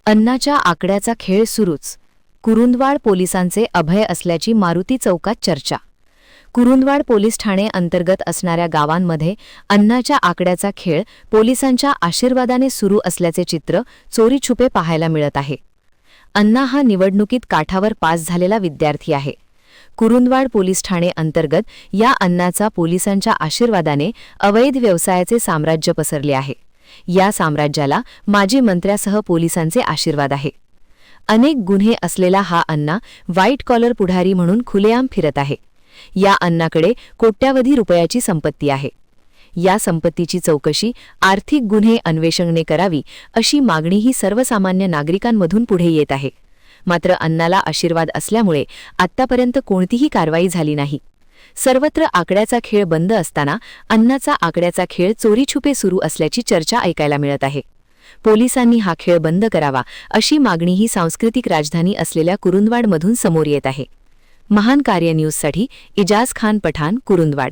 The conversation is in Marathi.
अन्नाच्या आकड्याचा खेळ सुरूच. कुरुंदवाड पोलिसांचे अभय असल्याची मारुती चौकात चर्चा. कुरुंदवाड पोलीस ठाणे अंतर्गत असणाऱ्या गावांमध्ये अन्नाच्या आकड्याचा खेळ पोलिसांच्या आशीर्वादाने सुरू असल्याचे चित्र चोरीछुपे पाहायला मिळत आहे. अन्ना हा निवडणुकीत काठावर पास झालेला विद्यार्थी आहे. कुरुंदवाड पोलीस ठाणे अंतर्गत या अन्नाचा पोलिसांच्या आशीर्वादाने अवैध व्यवसायाचे साम्राज्य पसरले आहे. या साम्राज्याला माजी मंत्र्यासह पोलिसांचे आशीर्वाद आहे. अनेक गुन्हे असलेला हा अन्ना व्हाईट कॉलर पुढारी म्हणून खुलेआम फिरत आहे. या अन्नाकडे कोट्यावधी रुपयाची संपत्ती आहे. या संपत्तीची चौकशी आर्थिक गुन्हे अन्वेषणने करावी अशी मागणीही सर्वसामान्य नागरिकांमधून पुढे येत आहे. मात्र अन्नाला आशीर्वाद असल्यामुळे आत्तापर्यंत कोणतीही कारवाई झाली नाही. सर्वत्र आकड्याचा खेळ बंद असताना अन्नाचा आकड्याचा खेळ चोरीछुपे सुरू असल्याची चर्चा ऐकायला मिळत आहे. पोलिसांनी हा खेळ बंद करावा अशी मागणीही सांस्कृतिक राजधानी असलेल्या कुरुंदवाडमधून समोर येत आहे. महान कार्य न्यूजसाठी इजाज खान पठाण, कुरुंदवाड.